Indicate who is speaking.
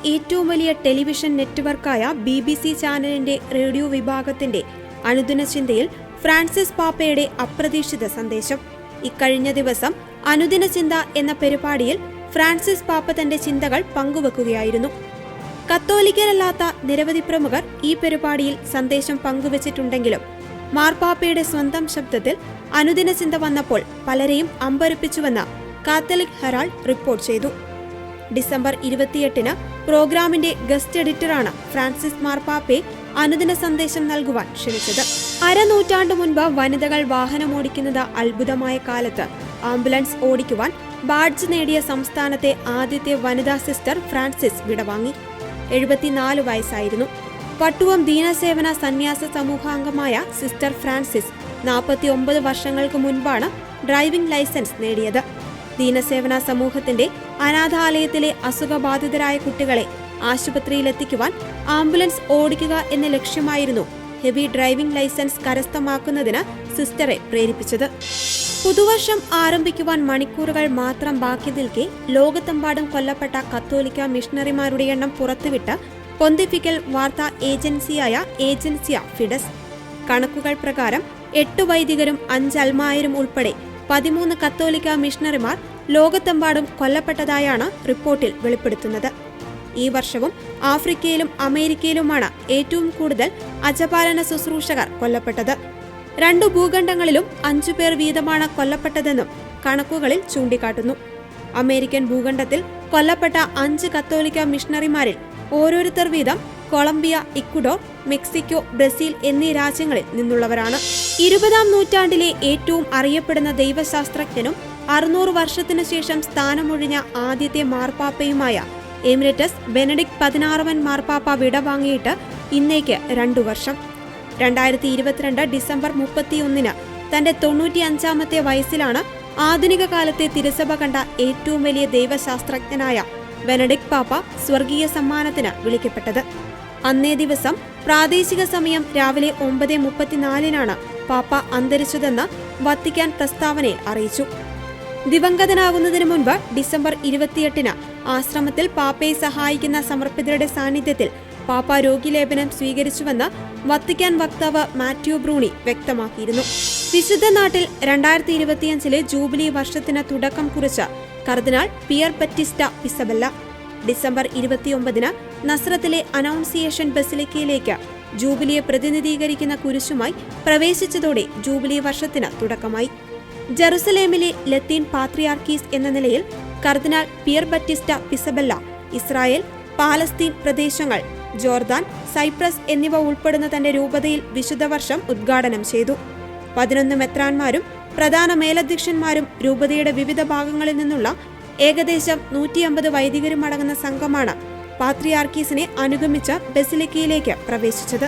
Speaker 1: ഏറ്റവും വലിയ television നെറ്റ്വർക്കായ BBC ചാനലിന്റെ റേഡിയോ വിഭാഗത്തിന്റെ അനുദിന ചിന്തയിൽ ഫ്രാൻസിസ് പാപ്പയുടെ അപ്രതീക്ഷിത സന്ദേശം. ഇക്കഴിഞ്ഞ ദിവസം അനുദിന ചിന്ത എന്ന പരിപാടിയിൽ ഫ്രാൻസിസ് പാപ്പ തന്റെ ചിന്തകൾ പങ്കുവെക്കുകയായിരുന്നു. കത്തോലിക്കരല്ലാത്ത നിരവധി പ്രമുഖർ ഈ പരിപാടിയിൽ സന്ദേശം പങ്കുവച്ചിട്ടുണ്ടെങ്കിലും മാർപ്പാപ്പയുടെ സ്വന്തം ശബ്ദത്തിൽ അനുദിന ചിന്ത വന്നപ്പോൾ പലരെയും അമ്പരപ്പിച്ചുവെന്ന് കാത്തലിക് ഹെറാൾഡ് റിപ്പോർട്ട് ചെയ്തു. ഡിസംബർ 28-ന് പ്രോഗ്രാമിന്റെ ഗസ്റ്റ് എഡിറ്ററാണ് ഫ്രാൻസിസ് മാർപ്പാപ്പയെ അനുദിന സന്ദേശം നൽകുവാൻ ക്ഷണിച്ചത്. അരനൂറ്റാണ്ടു മുൻപ് വനിതകൾ വാഹനമോടിക്കുന്നത് അത്ഭുതമായ കാലത്ത് ആംബുലൻസ് ഓടിക്കുവാൻ ബാഡ്ജ് നേടിയ സംസ്ഥാനത്തെ ആദ്യത്തെ വനിതാ സിസ്റ്റർ ഫ്രാൻസിസ് വിടവാങ്ങി. 74 വയസ്സായിരുന്നു. പട്ടുവം ദീനസേവന സന്യാസ സമൂഹാംഗമായ സിസ്റ്റർ ഫ്രാൻസിസ് 49 വർഷങ്ങൾക്ക് മുൻപാണ് ഡ്രൈവിംഗ് ലൈസൻസ് നേടിയത്. ദീനസേവന സമൂഹത്തിന്റെ അനാഥാലയത്തിലെ അസുഖബാധിതരായ കുട്ടികളെ ആശുപത്രിയിലെത്തിക്കുവാൻ ആംബുലൻസ് ഓടിക്കുക എന്ന ലക്ഷ്യമായിരുന്നു ഹെവി ഡ്രൈവിംഗ് ലൈസൻസ് കരസ്ഥമാക്കുന്നതിന് സിസ്റ്ററെ പ്രേരിപ്പിച്ചത്. പുതുവർഷം ആരംഭിക്കുവാൻ മണിക്കൂറുകൾ മാത്രം ബാക്കി നിൽക്കെ ലോകത്തെമ്പാടും കൊല്ലപ്പെട്ട കത്തോലിക്ക മിഷണറിമാരുടെ എണ്ണം പുറത്തുവിട്ട പൊന്തിഫിക്കൽ വാർത്താ ഏജൻസിയായ ഏജൻസിയ ഫിഡസ്. കണക്കുകൾ പ്രകാരം 8 വൈദികരും 5 അൽമായരും ഉൾപ്പെടെ 13 കത്തോലിക്ക മിഷണറിമാർ ലോകത്തെമ്പാടും കൊല്ലപ്പെട്ടതായാണ് റിപ്പോർട്ടിൽ വെളിപ്പെടുത്തുന്നത്. ഈ വർഷവും ആഫ്രിക്കയിലും അമേരിക്കയിലുമാണ് ഏറ്റവും കൂടുതൽ അജപാലന ശുശ്രൂഷകർ കൊല്ലപ്പെട്ടത്. 2 ഭൂഖണ്ഡങ്ങളിലും 5 പേർ വീതമാണ് കൊല്ലപ്പെട്ടതെന്നും കണക്കുകളിൽ ചൂണ്ടിക്കാട്ടുന്നു. അമേരിക്കൻ ഭൂഖണ്ഡത്തിൽ കൊല്ലപ്പെട്ട 5 കത്തോലിക്ക മിഷണറിമാരിൽ ഓരോരുത്തർ വീതം കൊളംബിയ, ഇക്വഡോർ, മെക്സിക്കോ, ബ്രസീൽ എന്നീ രാജ്യങ്ങളിൽ നിന്നുള്ളവരാണ്. 20-ാം നൂറ്റാണ്ടിലെ ഏറ്റവും അറിയപ്പെടുന്ന ദൈവശാസ്ത്രജ്ഞനും 600 വർഷത്തിനു ശേഷം സ്ഥാനമൊഴിഞ്ഞ ആദ്യത്തെ മാർപ്പാപ്പയുമായ എമിരറ്റസ് ബെനഡിക്ട് 16-വൻ മാർപ്പാപ്പ വിടവാങ്ങിയിട്ട് ഇന്നേക്ക് 2 വർഷം. 2022 ഡിസംബർ 31-ന് തന്റെ 95-ാമത്തെ വയസ്സിലാണ് ആധുനിക കാലത്തെ തിരുസഭ കണ്ട ഏറ്റവും വലിയ ദൈവശാസ്ത്രജ്ഞനായ ബെനഡിക്ട് പാപ്പ സ്വർഗീയ സമ്മാനത്തിന് വിളിക്കപ്പെട്ടത്. അന്നേ ദിവസം പ്രാദേശിക സമയം രാവിലെ 9:34-നാണ് പാപ്പ അന്തരിച്ചതെന്ന് വത്തിക്കാൻ പ്രസ്താവനയിൽ അറിയിച്ചു. ദിവംഗതനാകുന്നതിന് മുൻപ് ഡിസംബർ 28-ന് ആശ്രമത്തിൽ പാപ്പയെ സഹായിക്കുന്ന സമർപ്പിതരുടെ സാന്നിധ്യത്തിൽ പാപ്പ രോഗിലേപനം സ്വീകരിച്ചുവെന്ന് വത്തിക്കാൻ വക്താവ് മാത്യു ബ്രൂണി വ്യക്തമാക്കിയിരുന്നു. വിശുദ്ധ നാട്ടിൽ 2025-ലെ ജൂബിലി വർഷത്തിന് തുടക്കം കുറിച്ച കർദിനാൾ പിയർ ബറ്റിസ്റ്റ പിസബെല്ല ഡിസംബർ 29-ന് നസ്രത്തിലെ അനൗൺസിയേഷൻ ബസിലിക്കയിലേക്ക് ജൂബിലിയെ പ്രതിനിധീകരിക്കുന്ന കുരിശുമായി പ്രവേശിച്ചതോടെ ജൂബിലി വർഷത്തിന് തുടക്കമായി. ജെറുസലേമിലെ ലത്തീൻ പാത്രിയാർക്കീസ് എന്ന നിലയിൽ കർദിനാൾ പിയർ ബറ്റിസ്റ്റ പിസബെല്ല ഇസ്രായേൽ, പാലസ്തീൻ പ്രദേശങ്ങൾ, ജോർദാൻ, സൈപ്രസ് എന്നിവ ഉൾപ്പെടുന്ന തന്റെ രൂപതയിൽ വിശുദ്ധവർഷം ഉദ്ഘാടനം ചെയ്തു. 11 മെത്രാന്മാരും പ്രധാന മേലധ്യക്ഷന്മാരും രൂപതയുടെ വിവിധ ഭാഗങ്ങളിൽ നിന്നുള്ള ഏകദേശം 150 വൈദികരും അടങ്ങുന്ന സംഘമാണ് പാത്രിയാർക്കീസിനെ അനുഗമിച്ച ബസിലിക്കയിലേക്ക് പ്രവേശിച്ചത്.